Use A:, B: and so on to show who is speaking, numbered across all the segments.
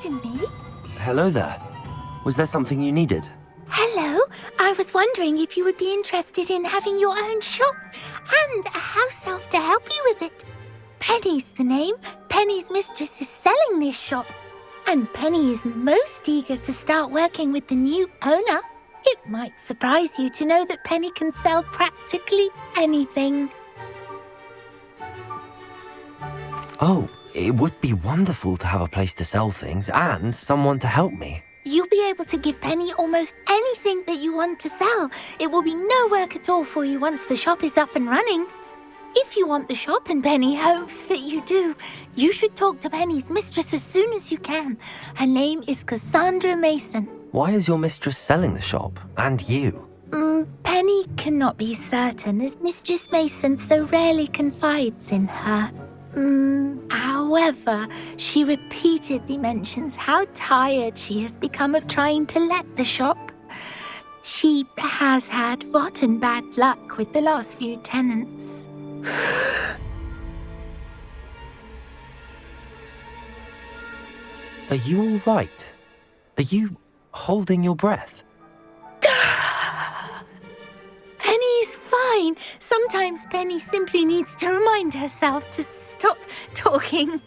A: pardon me?
B: Hello there. Was there something you needed?
A: Hello, I was wondering if you would be interested in having your own shop and a house elf to help you with it. Penny's the name. Penny's mistress is selling this shop, and Penny is most eager to start working with the new owner. It might surprise you to know that Penny can sell practically anything.
B: Oh, it would be wonderful to have a place to sell things and someone to help me.
A: You'll be able to give Penny almost anything that you want to sell. It will be no work at all for you once the shop is up and running. If you want the shop, and Penny hopes that you do, you should talk to Penny's mistress as soon as you can. Her name is Cassandra Mason.
B: Why is your mistress selling the shop? And you?
A: Penny cannot be certain, as Mistress Mason so rarely confides in her. However, she repeatedly mentions how tired she has become of trying to let the shop. She has had rotten bad luck with the last few tenants.
B: Are you all right? Are you holding your breath?
A: Penny's fine. Sometimes Penny simply needs to remind herself to stop talking.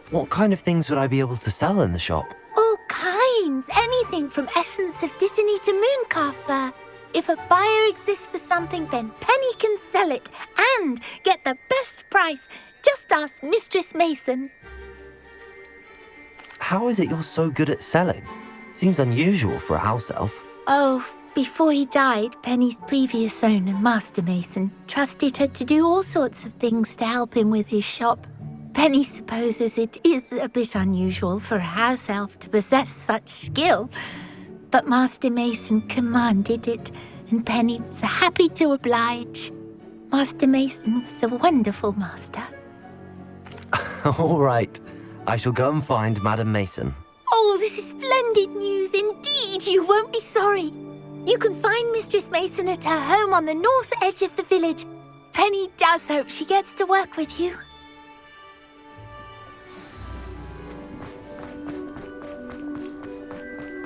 B: What kind of things would I be able to sell in the shop?
A: All kinds. Anything from essence of Disney to mooncar fur. If a buyer exists for something, then Penny can sell it and get the best price. Just ask Mistress Mason.
B: How is it you're so good at selling? Seems unusual for a house elf.
A: Oh, before he died, Penny's previous owner, Master Mason, trusted her to do all sorts of things to help him with his shop. Penny supposes it is a bit unusual for a house elf to possess such skill, but Master Mason commanded it, and Penny was happy to oblige. Master Mason was a wonderful master.
B: All right. I shall go and find Madam Mason.
A: Oh, this is splendid news indeed. You won't be sorry. You can find Mistress Mason at her home on the north edge of the village. Penny does hope she gets to work with you.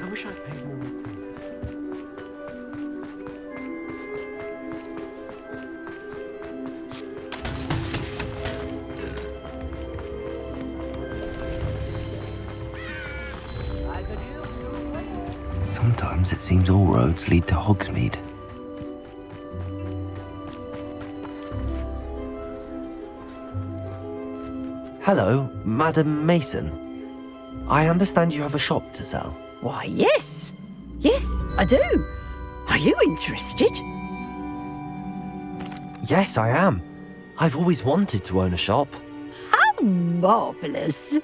B: I wish I'd paid more. Sometimes it seems all roads lead to Hogsmeade. Hello, Madam Mason. I understand you have a shop to sell.
C: Why, yes. Yes, I do. Are you interested?
B: Yes, I am. I've always wanted to own a shop.
C: How marvellous.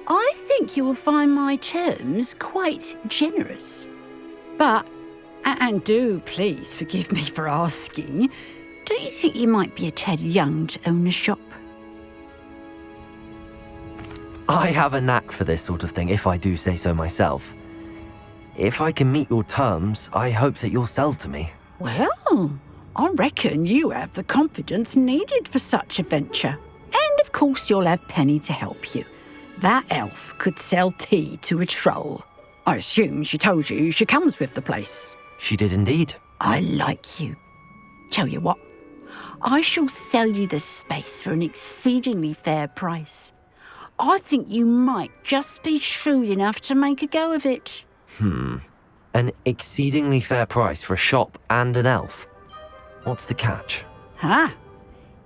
C: I think you will find my terms quite generous. But, and do please forgive me for asking, don't you think you might be a tad young to own a shop?
B: I have a knack for this sort of thing, if I do say so myself. If I can meet your terms, I hope that you'll sell to me.
C: Well, I reckon you have the confidence needed for such a venture. And of course you'll have Penny to help you. That elf could sell tea to a troll. I assume she told you she comes with the place.
B: She did indeed.
C: I like you. Tell you what, I shall sell you the space for an exceedingly fair price. I think you might just be shrewd enough to make a go of it.
B: An exceedingly fair price for a shop and an elf. What's the catch?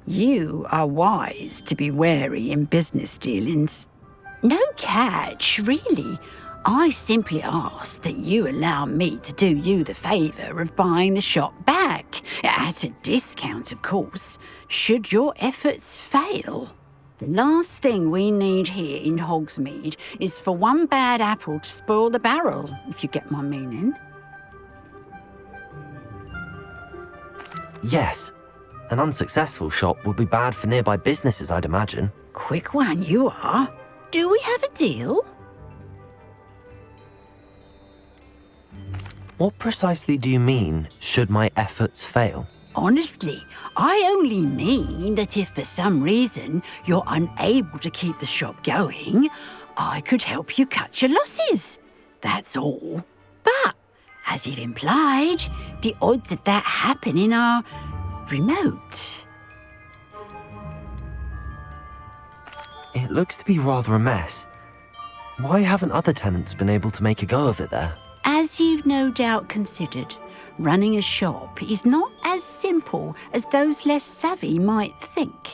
C: You are wise to be wary in business dealings. No catch, really. I simply ask that you allow me to do you the favour of buying the shop back, at a discount, of course, should your efforts fail. The last thing we need here in Hogsmeade is for one bad apple to spoil the barrel, if you get my meaning.
B: Yes. An unsuccessful shop would be bad for nearby businesses, I'd imagine.
C: Quick one you are. Do we have a deal?
B: What precisely do you mean, should my efforts fail?
C: Honestly, I only mean that if for some reason you're unable to keep the shop going, I could help you cut your losses. That's all. But, as you've implied, the odds of that happening are remote.
B: It looks to be rather a mess. Why haven't other tenants been able to make a go of it there?
C: As you've no doubt considered, running a shop is not as simple as those less savvy might think.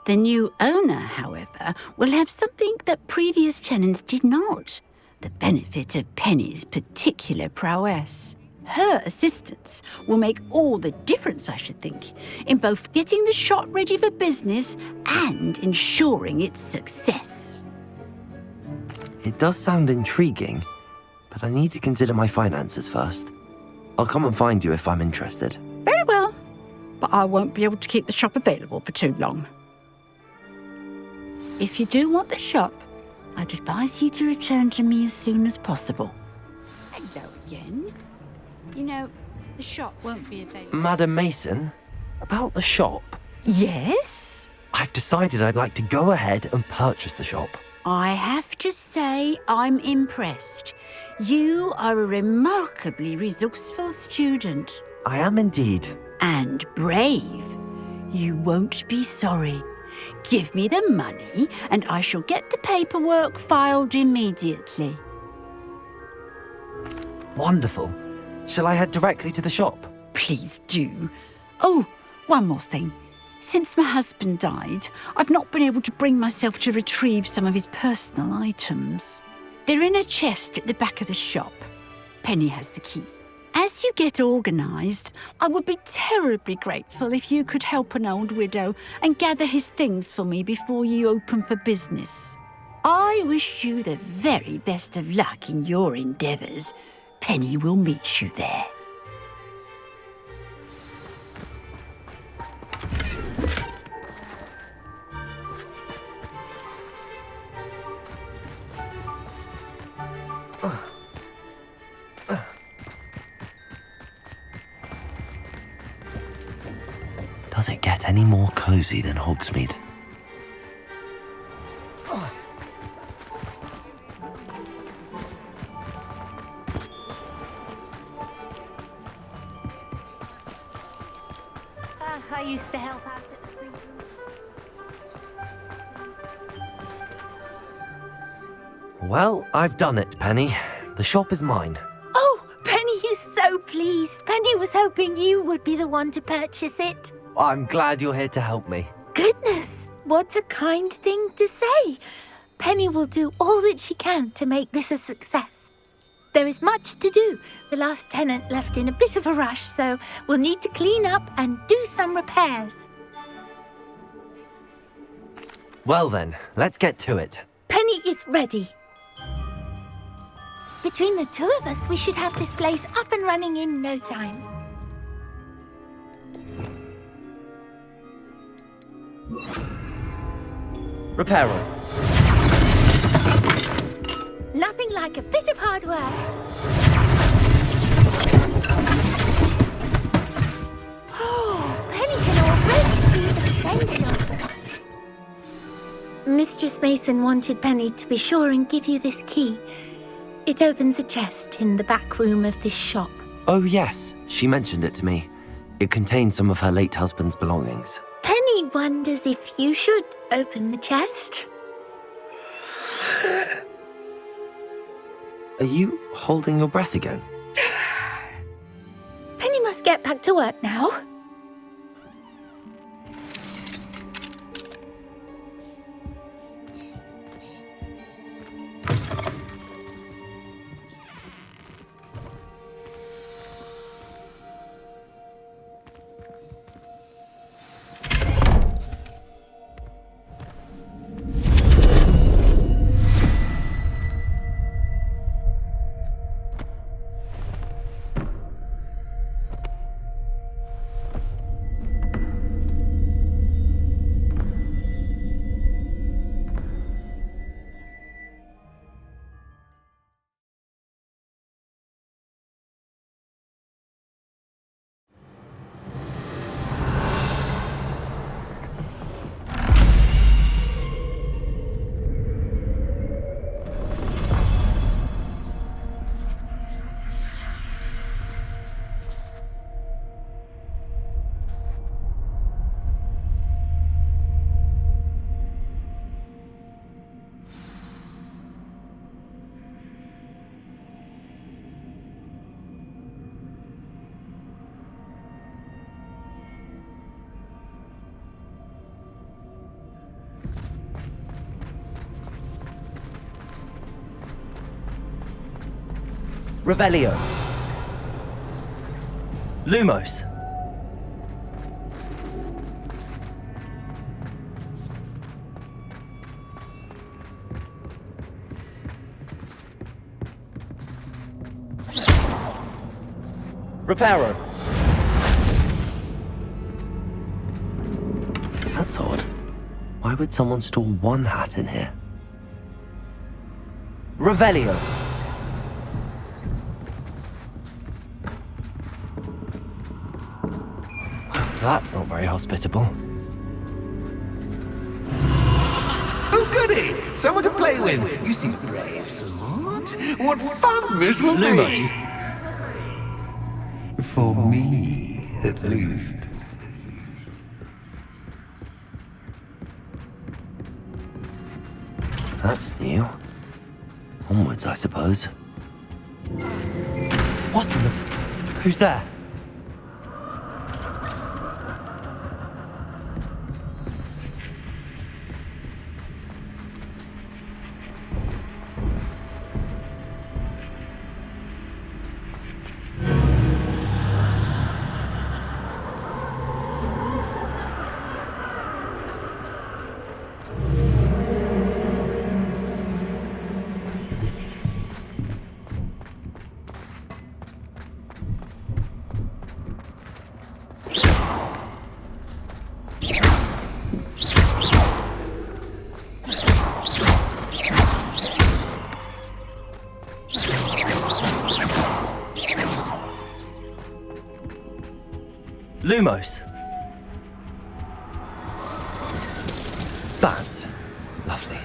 C: The new owner, however, will have something that previous tenants did not, the benefit of Penny's particular prowess. Her assistance will make all the difference, I should think, in both getting the shop ready for business and ensuring its success.
B: It does sound intriguing, but I need to consider my finances first. I'll come and find you if I'm interested.
C: Very well, but I won't be able to keep the shop available for too long. If you do want the shop, I'd advise you to return to me as soon as possible. Hello again. You know, the shop won't be available.
B: Madam Mason, about the shop.
C: Yes?
B: I've decided I'd like to go ahead and purchase the shop.
C: I have to say I'm impressed. You are a remarkably resourceful student.
B: I am indeed.
C: And brave. You won't be sorry. Give me the money and I shall get the paperwork filed immediately.
B: Wonderful. Shall I head directly to the shop?
C: Please do. Oh, one more thing. Since my husband died, I've not been able to bring myself to retrieve some of his personal items. They're in a chest at the back of the shop. Penny has the key. As you get organised, I would be terribly grateful if you could help an old widow and gather his things for me before you open for business. I wish you the very best of luck in your endeavours. Penny will meet you there.
B: Does it get any more cozy than Hogsmeade?
A: I used to help out at the free room.
B: Well, I've done it, Penny. The shop is mine.
A: Oh, Penny is so pleased. Penny was hoping you would be the one to purchase it.
B: I'm glad you're here to help me.
A: Goodness, what a kind thing to say. Penny will do all that she can to make this a success. There is much to do. The last tenant left in a bit of a rush, so we'll need to clean up and do some repairs.
B: Well then, let's get to it.
A: Penny is ready. Between the two of us, we should have this place up and running in no time.
B: Repair room.
A: Nothing like a bit of hard work. Oh, Penny can already see the potential. Mistress Mason wanted Penny to be sure and give you this key. It opens a chest in the back room of this shop.
B: Oh yes, she mentioned it to me. It contains some of her late husband's belongings.
A: Penny wonders if you should open the chest.
B: Are you holding your breath again?
A: Penny must get back to work now.
B: Revelio. Lumos. Reparo. That's odd. Why would someone store one hat in here? Revelio. That's not very hospitable.
D: Oh, goody! Someone to play with. You seem brave, smart. What fun this will
B: Lumos.
D: be. For me, at least.
B: That's new. Onwards, I suppose. What in the... Who's there? Lumos. That's lovely.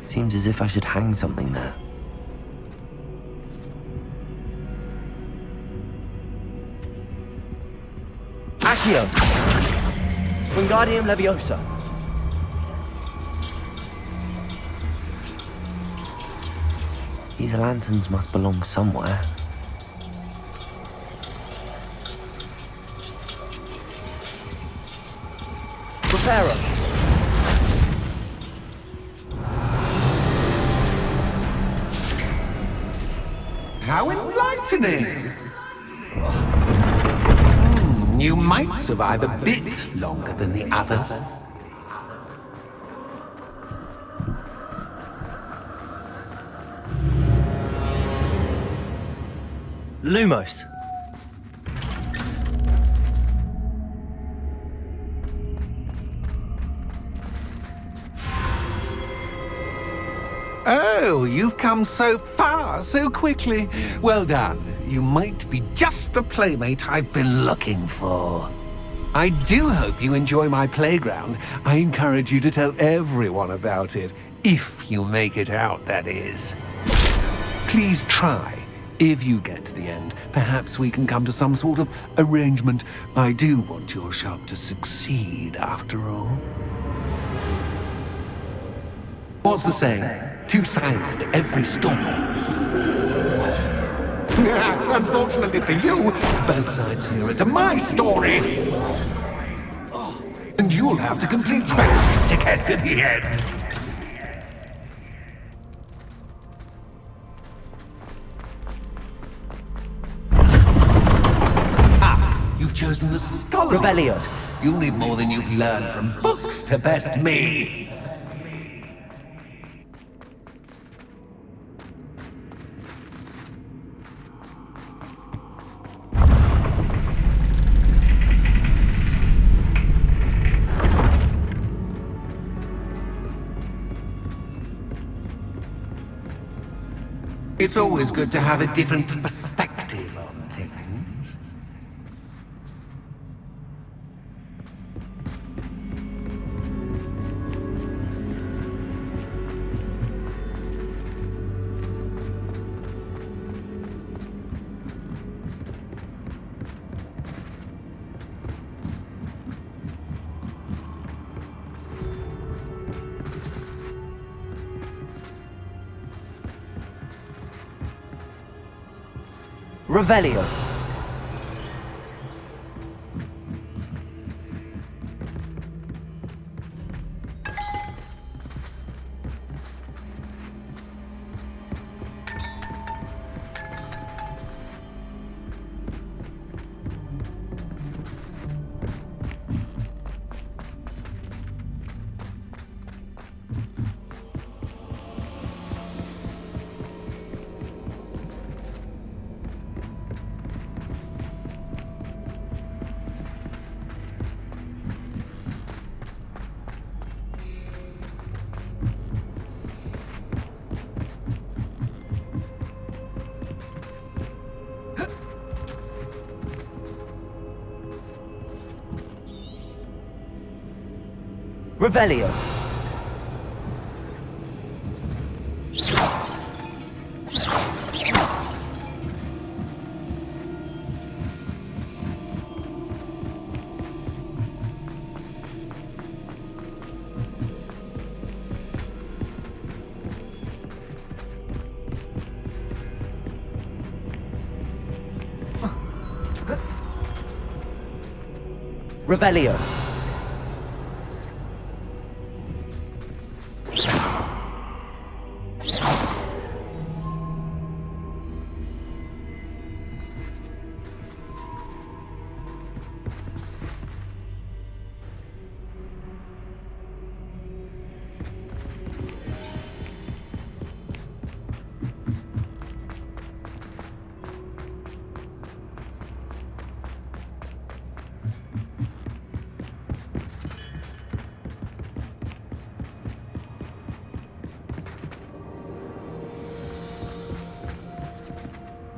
B: Seems as if I should hang something there. Accio! Wingardium Leviosa. These lanterns must belong somewhere. Reparo.
D: How enlightening! You might survive a bit longer than the others.
B: Lumos.
D: Oh, you've come so far so quickly. Well done. You might be just the playmate I've been looking for. I do hope you enjoy my playground. I encourage you to tell everyone about it. If you make it out, that is. Please try. If you get to the end, perhaps we can come to some sort of arrangement. I do want your shop to succeed, after all. What's the saying? Two sides to every story. Unfortunately for you, both sides here are to my story. And you'll have to complete both to get to the end. Ah, you've chosen the scholar.
B: Revelio.
D: You'll need more than you've learned from books to best me. It's always good to have a different perspective on things.
B: Revelio. Revelio. Revelio.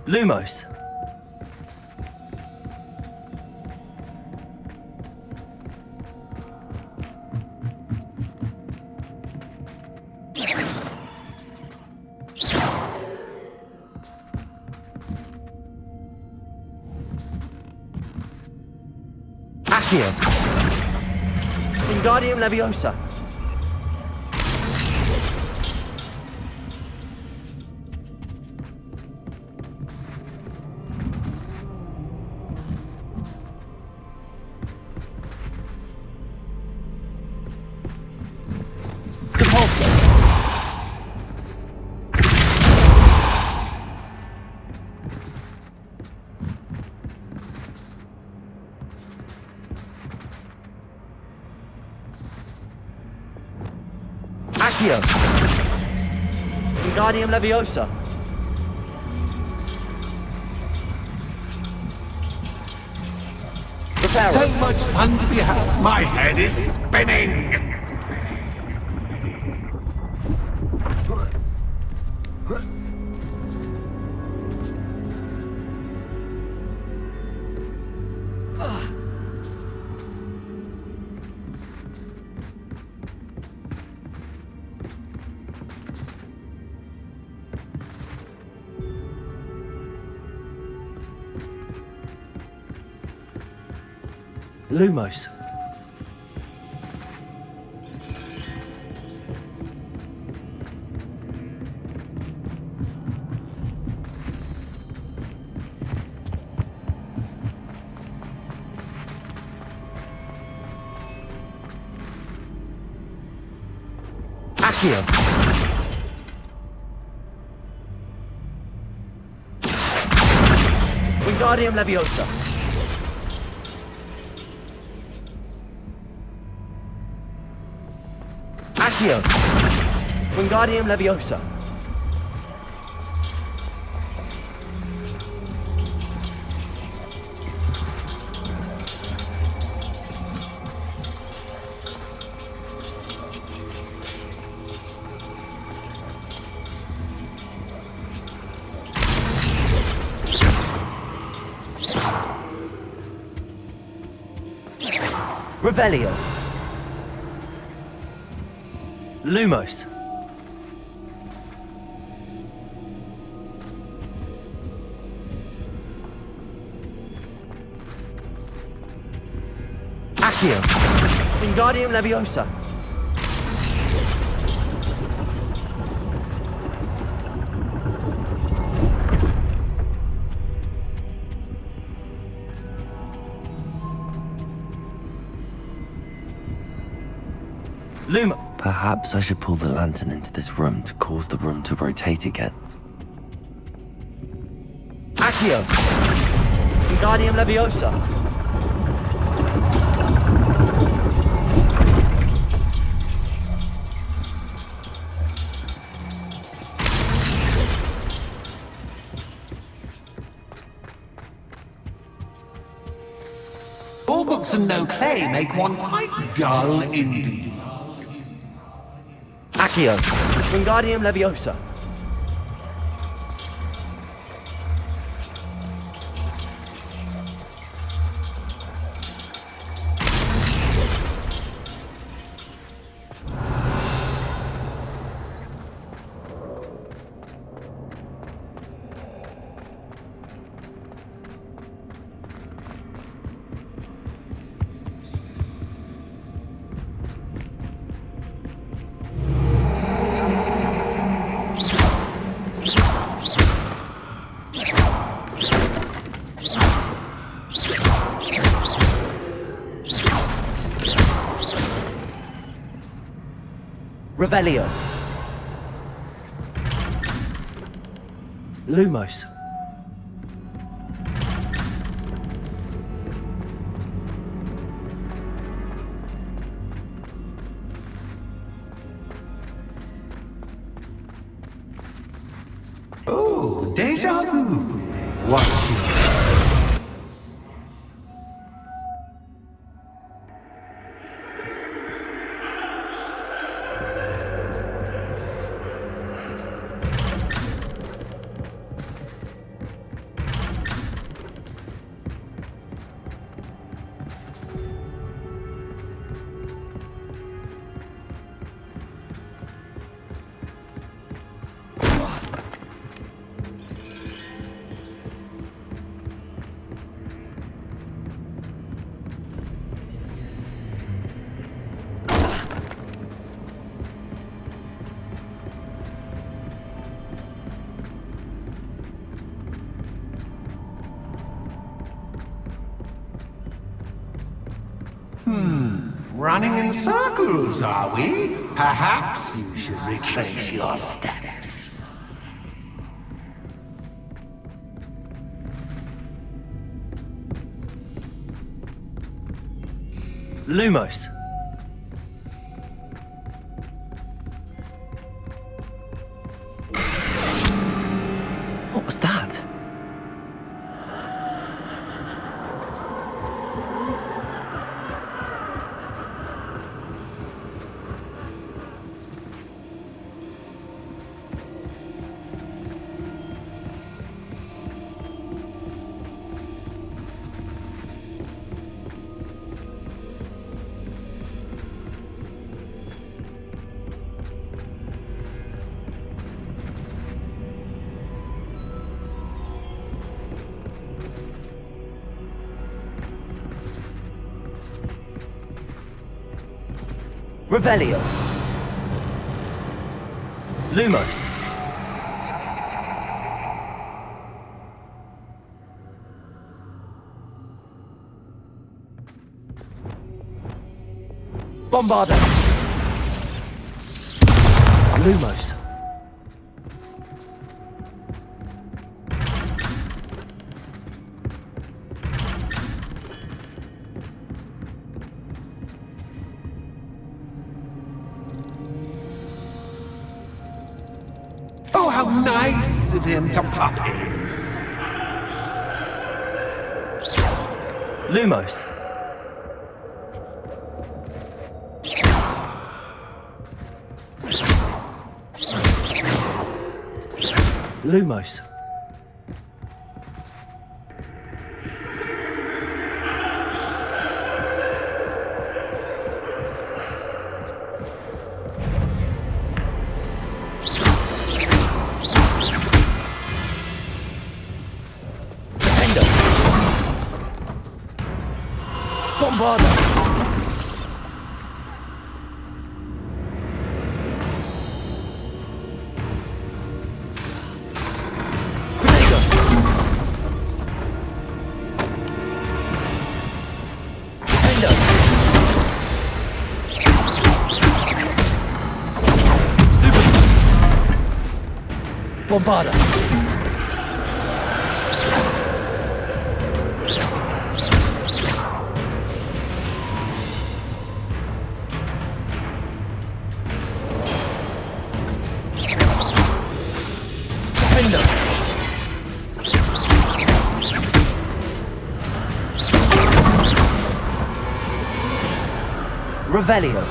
B: Lumos. Accio. Wingardium Leviosa. Accio. Wingardium Leviosa. Reparo.
D: So much fun to be had. My head is spinning.
B: Lumos. Accio. Wingardium Leviosa. Accio. Wingardium Leviosa. Revelio. Lumos. Accio. Wingardium Leviosa. Perhaps I should pull the lantern into this room to cause the room to rotate again.
E: Accio! Wingardium Leviosa!
D: All books and no play make one quite dull indeed.
E: Accio! Wingardium Leviosa! Revelio. Lumos.
D: Oh, déjà vu. Watch you. Running in circles, are we? Perhaps you should retrace your steps.
E: Lumos. What was that? Revelio. Lumos. Bombarda. Lumos.
D: Oh, how nice of him to pop in.
E: Lumos. Lumos. Bombarda. Defender. Bombarda. Defender.
B: Revelio.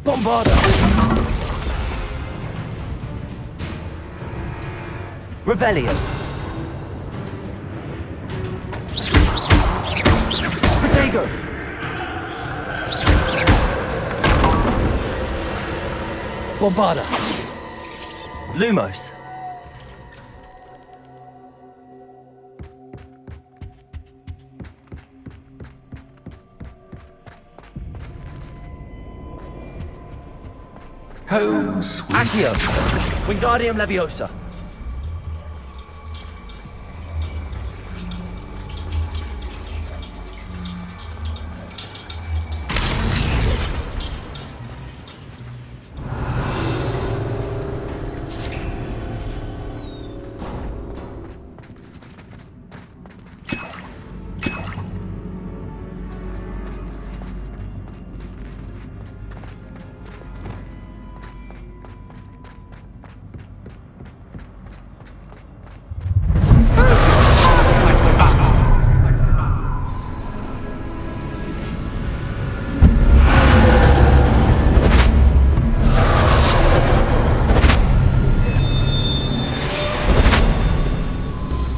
E: Bombarda.
B: Revelio.
E: Protego. Bombarda.
B: Lumos.
D: Home sweet.
B: Accio.
E: Wingardium Leviosa.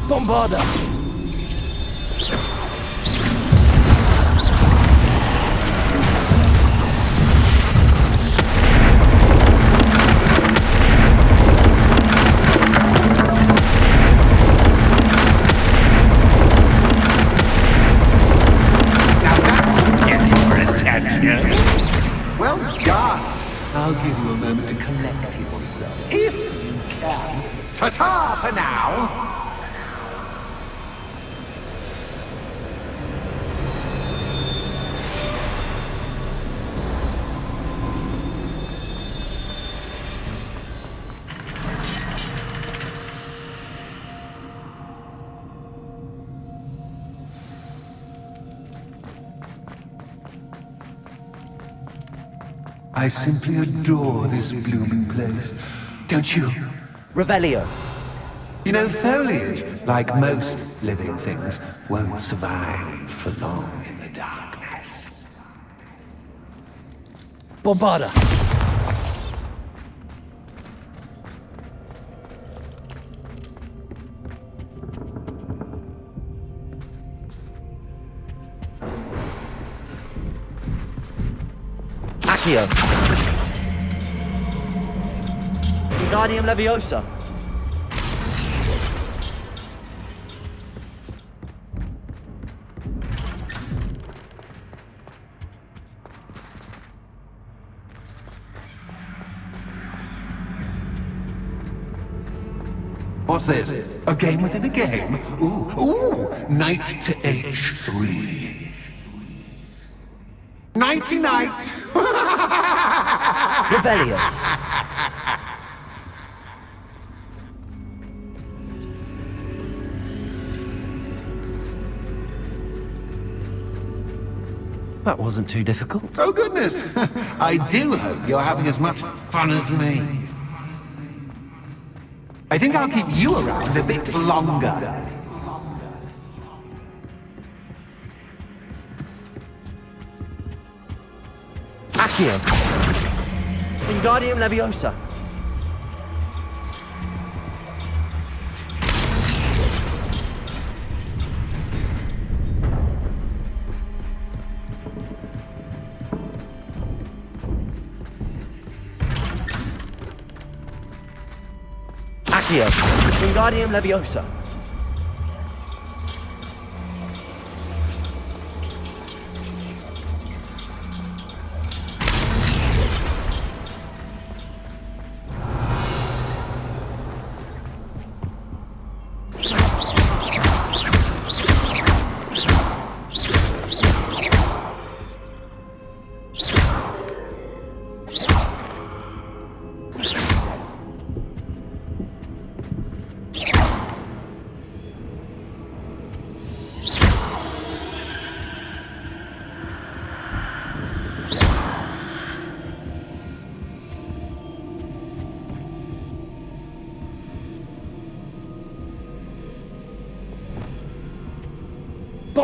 E: Bombarda.
D: Now that gets your attention. Well done. I'll give you a moment to collect yourself, if you can. Ta-ta for now. I simply adore this blooming place. Don't you?
B: Revelio.
D: You know, foliage, like most living things, won't survive for long in the darkness.
E: Bombarda.
B: Accio.
E: Wingardium Leviosa.
D: What's this? A game within a game? Ooh, knight to h3. Nighty-night!
B: Revelio. That wasn't too difficult.
D: Oh, goodness! I do hope you're having as much fun as me. I think I'll keep you around a bit longer.
B: Accio.
E: Wingardium Leviosa.
B: Accio.
E: Wingardium Leviosa.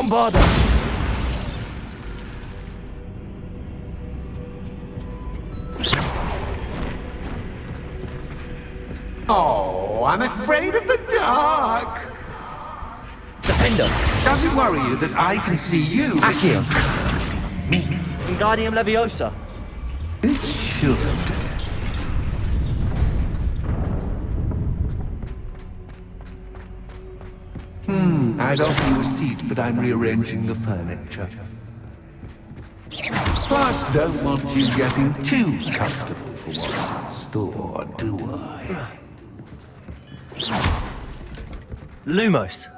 E: Bombarda!
D: Oh, I'm afraid of the dark.
E: Defender!
D: Does it worry you that I can see you, but
E: Accio.
D: you can't see me?
E: Wingardium Leviosa!
D: It should. I'd offer you a seat, but I'm rearranging the furniture. Plus, don't want you getting too comfortable for what's in store, do I?
E: Lumos!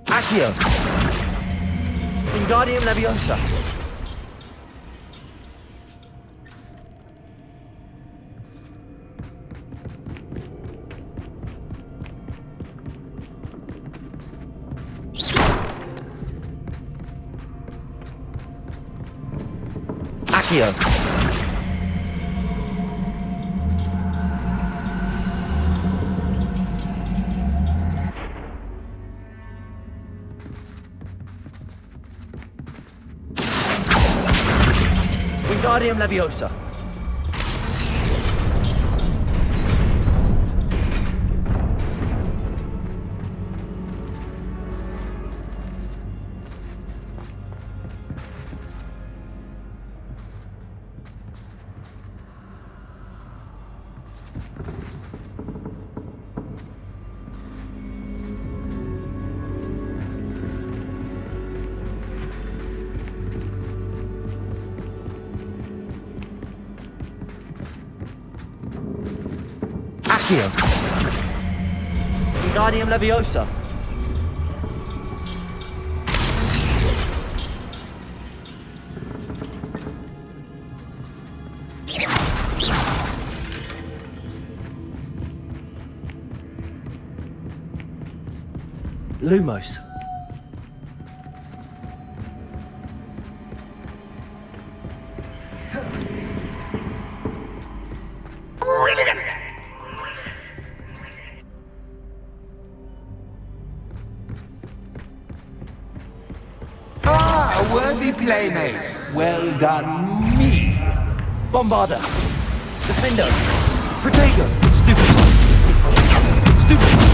E: Accio! Wingardium Leviosa! Accio! Wingardium Leviosa! Accio! Wingardium Leviosa! Lumos!
D: Ah, a worthy playmate. Well done, me.
E: Bombarda! Defender! Protego! Stupid one! Stupid one!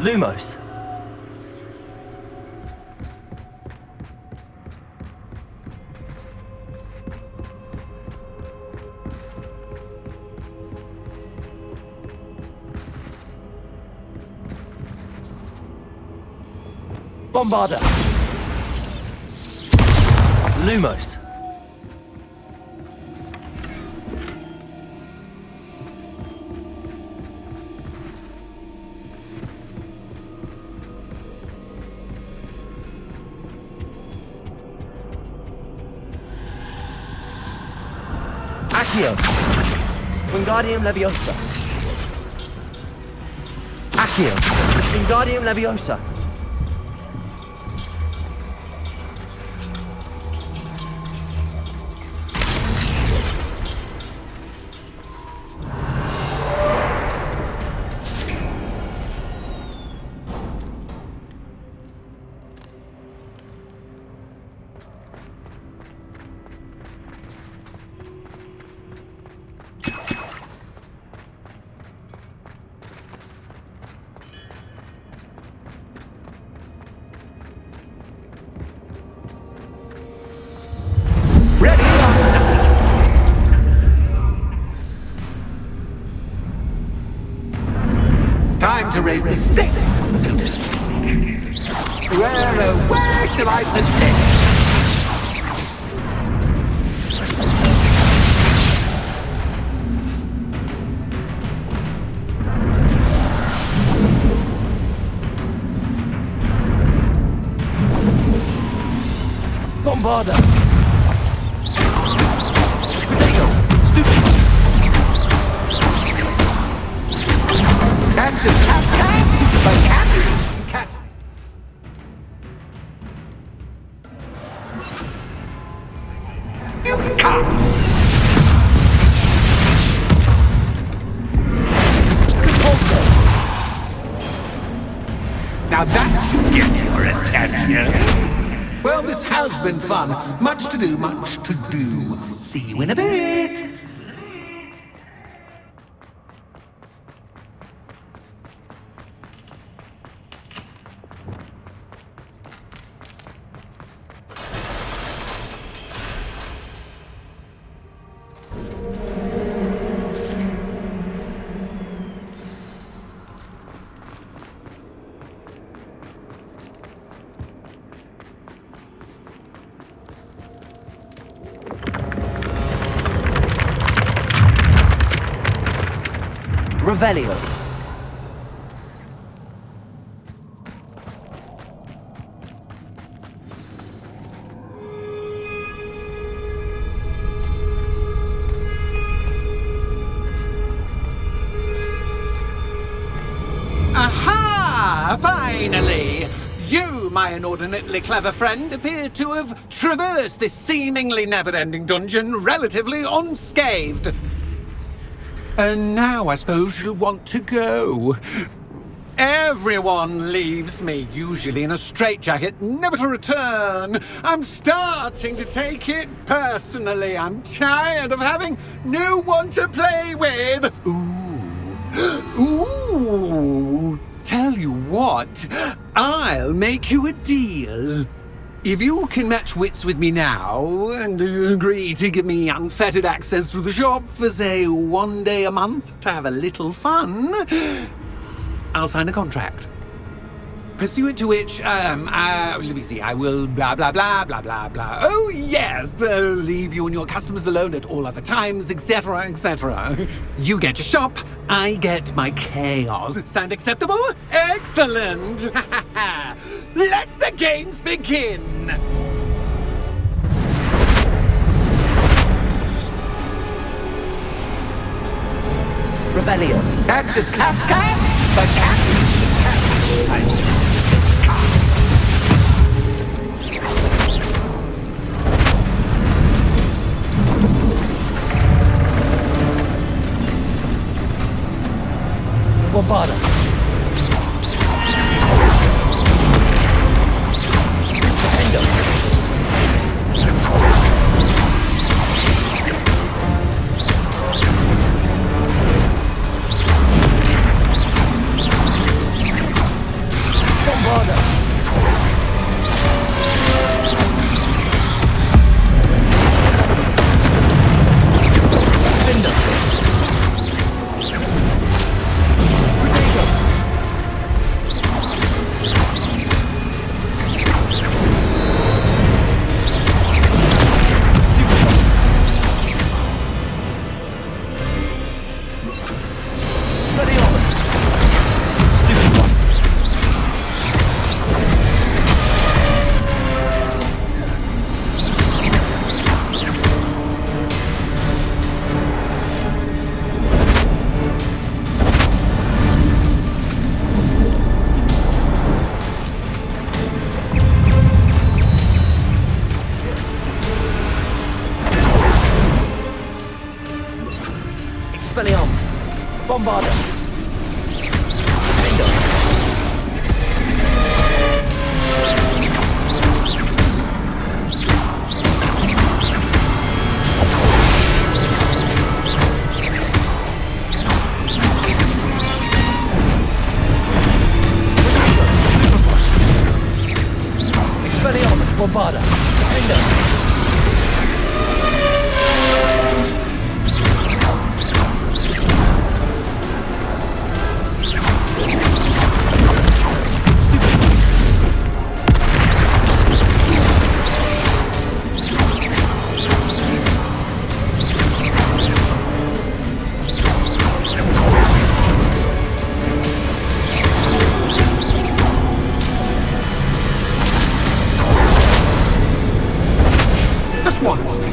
E: Lumos! Bombarda! Lumos! Accio! Wingardium Leviosa! Accio! Wingardium Leviosa!
D: Time to raise the stakes, so to speak. Where shall I put this?
E: Bombarda! Potato! Stupid!
D: Catch is catch, but catch. You can't. Now that should get your attention. Well, this has been fun. Much to do, much to do. See you in a bit.
E: Revelio.
D: Aha! Finally! You, my inordinately clever friend, appear to have traversed this seemingly never-ending dungeon relatively unscathed. And now I suppose you'll want to go. Everyone leaves me, usually in a straitjacket, never to return. I'm starting to take it personally. I'm tired of having no one to play with. Ooh. Tell you what, I'll make you a deal. If you can match wits with me now and agree to give me unfettered access to the shop for, say, 1 day a month to have a little fun, I'll sign a contract. Pursuant to which, let me see, I will blah, blah, blah, blah, blah, blah. Oh, yes, leave you and your customers alone at all other times, etc., etc. You get your shop, I get my chaos. Sound acceptable? Excellent! Let the games begin!
E: Revelio.
D: Catch is catch, but catch.
E: Bombarda. Defendo. Bombarda. Defendo. Expelliarmus. Bombarda. Defendo. Expelliarmus. Bombarda. Defendo.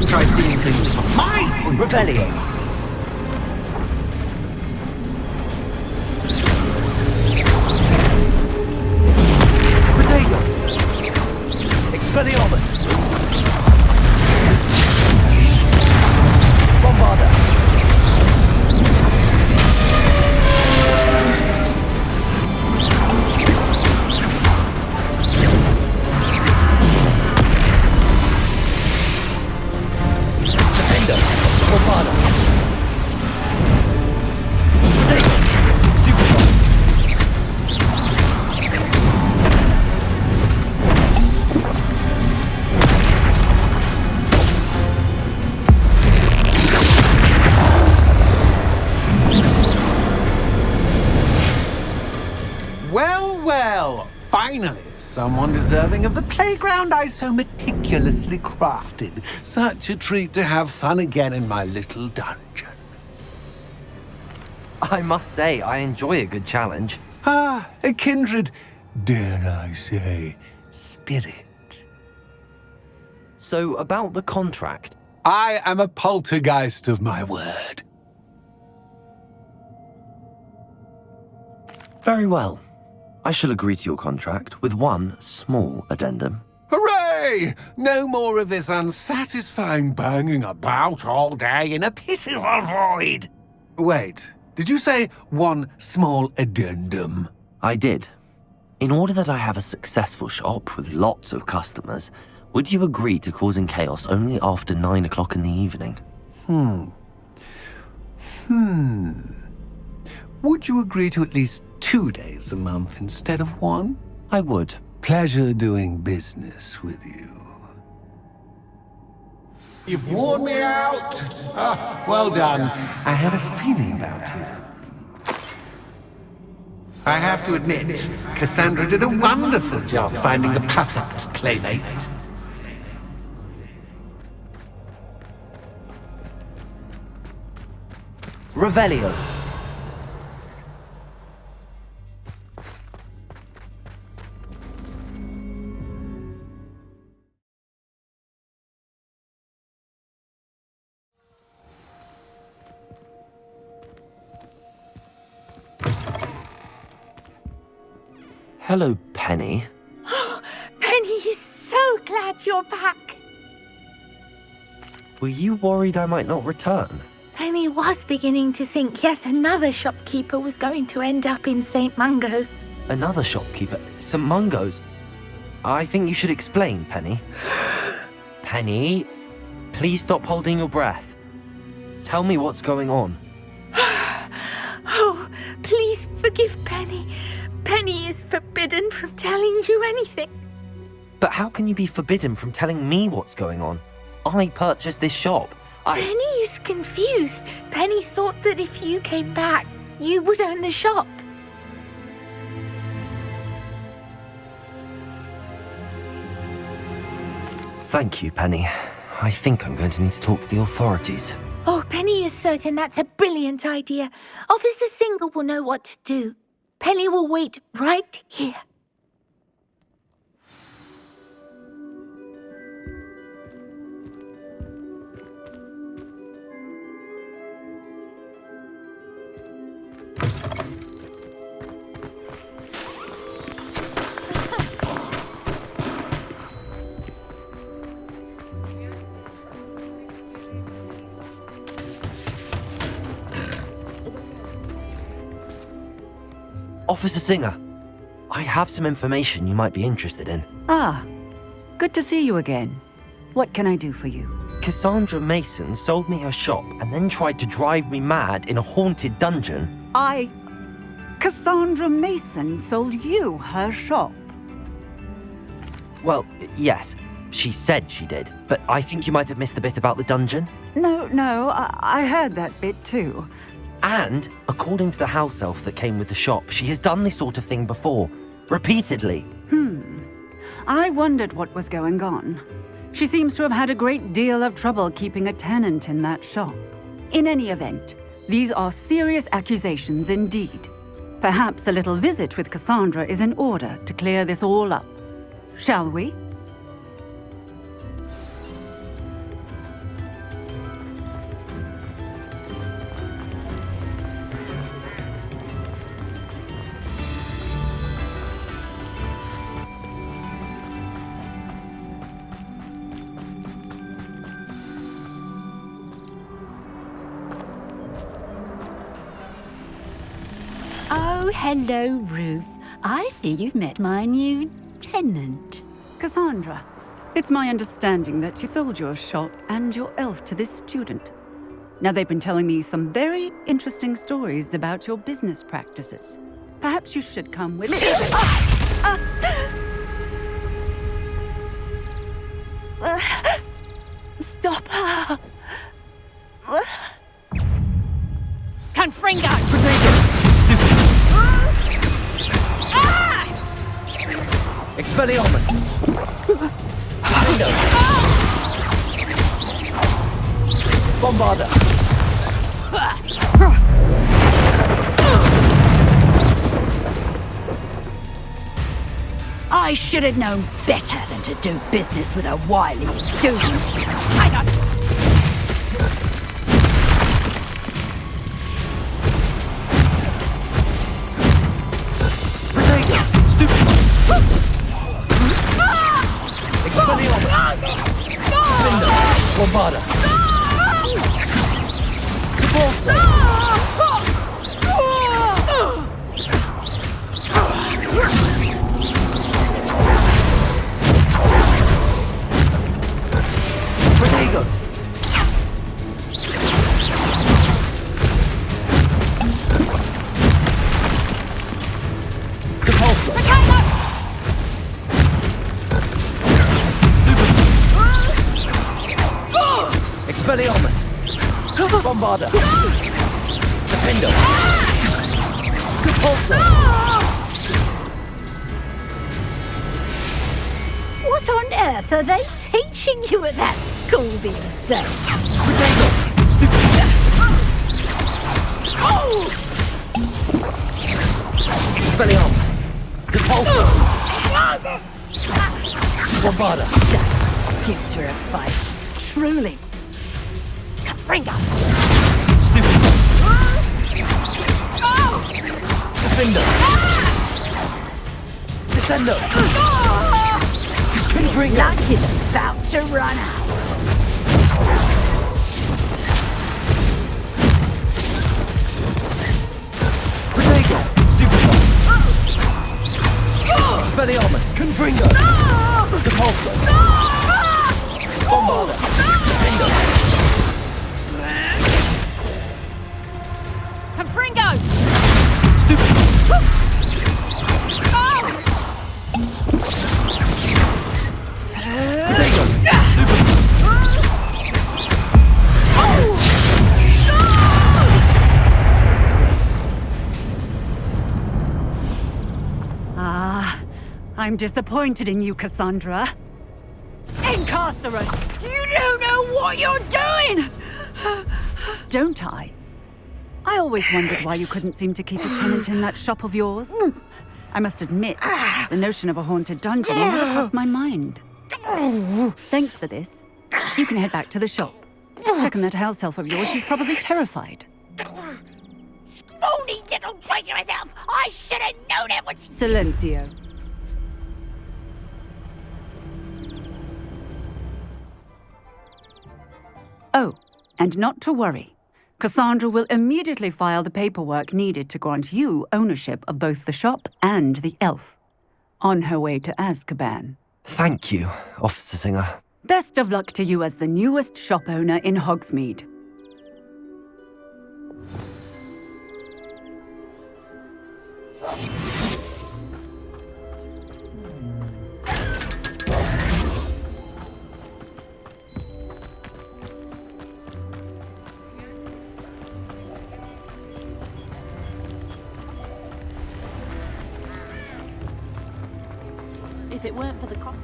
D: try seeing things from my point of view.
E: Revelio. Protego. Expelliarmus. Bombarda. Defender. Bombarda. Protego. Stupefy.
D: Well, well, finally, someone deserving of the playground I so meticulously crafted. Such a treat to have fun again in my little dungeon.
B: I must say, I enjoy a good challenge.
D: Ah, a kindred, dare I say, spirit.
B: So, about the contract.
D: I am a poltergeist of my word.
B: Very well. I shall agree to your contract with one small addendum.
D: Hooray! No more of this unsatisfying banging about all day in a pitiful void. Wait, did you say one small addendum?
B: I did. In order that I have a successful shop with lots of customers, would you agree to causing chaos only after 9 o'clock in the evening?
D: Would you agree to at least 2 days a month instead of one?
B: I would.
D: Pleasure doing business with you. You've worn me out. Ah, well done. I had a feeling about you. I have to admit, Cassandra did a wonderful job finding the perfect playmate.
E: Revelio.
B: Hello, Penny.
A: Penny is so glad you're back.
B: Were you worried I might not return?
A: Penny was beginning to think yet another shopkeeper was going to end up in St. Mungo's.
B: Another shopkeeper? St. Mungo's? I think you should explain, Penny. Penny, please stop holding your breath. Tell me what's going on.
A: Oh, please forgive Penny. Penny is forbidden from telling you anything.
B: But how can you be forbidden from telling me what's going on? I purchased this shop.
A: Penny is confused. Penny thought that if you came back, you would own the shop.
B: Thank you, Penny. I think I'm going to need to talk to the authorities.
A: Oh, Penny is certain that's a brilliant idea. Officer Singer will know what to do. Penny will wait right here.
B: Officer Singer, I have some information you might be interested in.
C: Ah, good to see you again. What can I do for you?
B: Cassandra Mason sold me her shop and then tried to drive me mad in a haunted dungeon.
C: Cassandra Mason sold you her shop.
B: Well, yes, she said she did, but I think you might have missed the bit about the dungeon.
C: No, I heard that bit too.
B: And, according to the house elf that came with the shop, she has done this sort of thing before. Repeatedly.
C: I wondered what was going on. She seems to have had a great deal of trouble keeping a tenant in that shop. In any event, these are serious accusations indeed. Perhaps a little visit with Cassandra is in order to clear this all up. Shall we? Oh, hello, Ruth. I see you've met my new tenant.
F: Cassandra, it's my understanding that you sold your shop and your elf to this student. Now, they've been telling me some very interesting stories about your business practices. Perhaps you should come with me.
C: Stop her! Confringo!
E: Expelliarmus! Potato! Bombarda!
C: I should have known better than to do business with a wily student. I don't...
E: Potato! Stupid! Expelliarmus! Findo! Bombarda! Cabalso! Protego! Capulso! Expelliarmus! Bombarda! Defendo! Capulso!
C: What on earth are they teaching you at that school these days?
E: Protego! Expelliarmus! Capulso! Bombarda!
C: Excuse for a fight. Truly. Confringo!
E: Stupid! Defendo! Descendo! Confringo!
C: Luck is about to run out.
E: Protego! Stupid! Expelliarmus! Confringo! Capulso! Bombarda! Defendo!
C: Confringo!
E: Stupid! Protego!
F: I'm disappointed in you, Cassandra. Incarcerate! You don't know what you're doing! Don't I? I always wondered why you couldn't seem to keep a tenant in that shop of yours. I must admit, the notion of a haunted dungeon never crossed my mind. Thanks for this. You can head back to the shop. Second that house elf of yours, she's probably terrified.
C: Scrawny little traitorous elf! I should have known it was...
F: Silencio. Oh, and not to worry. Cassandra will immediately file the paperwork needed to grant you ownership of both the shop and the elf. On her way to Azkaban.
B: Thank you, Officer Singer.
F: Best of luck to you as the newest shop owner in Hogsmeade.
G: If it weren't for the cost.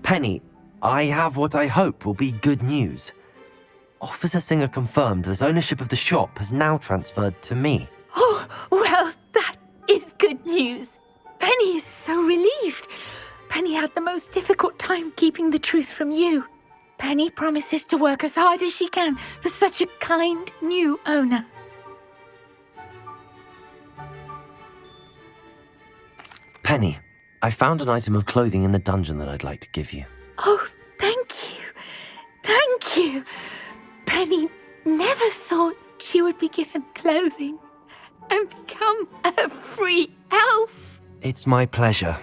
B: Penny, I have what I hope will be good news. Officer Singer confirmed that ownership of the shop has now transferred to me.
A: Oh, well, that is good news. Penny is so relieved. Penny had the most difficult time keeping the truth from you. Penny promises to work as hard as she can for such a kind new owner.
B: Penny, I found an item of clothing in the dungeon that I'd like to give you.
A: Oh, thank you. Thank you. Penny never thought she would be given clothing and become a free elf.
B: It's my pleasure.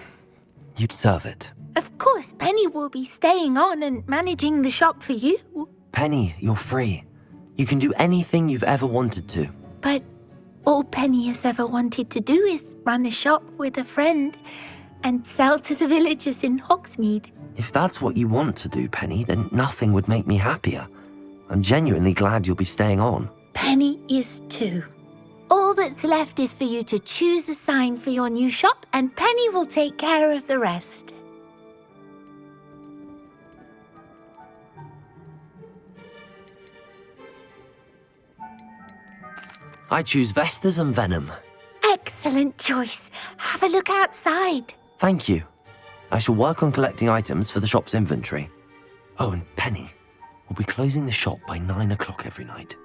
B: You deserve it.
A: Of course, Penny will be staying on and managing the shop for you.
B: Penny, you're free. You can do anything you've ever wanted to.
A: But all Penny has ever wanted to do is run a shop with a friend and sell to the villagers in Hogsmeade.
B: If that's what you want to do, Penny, then nothing would make me happier. I'm genuinely glad you'll be staying on.
A: Penny is too. All that's left is for you to choose a sign for your new shop, and Penny will take care of the rest.
B: I choose Vestas and Venom.
A: Excellent choice. Have a look outside.
B: Thank you. I shall work on collecting items for the shop's inventory. Oh, and Penny, we'll be closing the shop by 9 o'clock every night.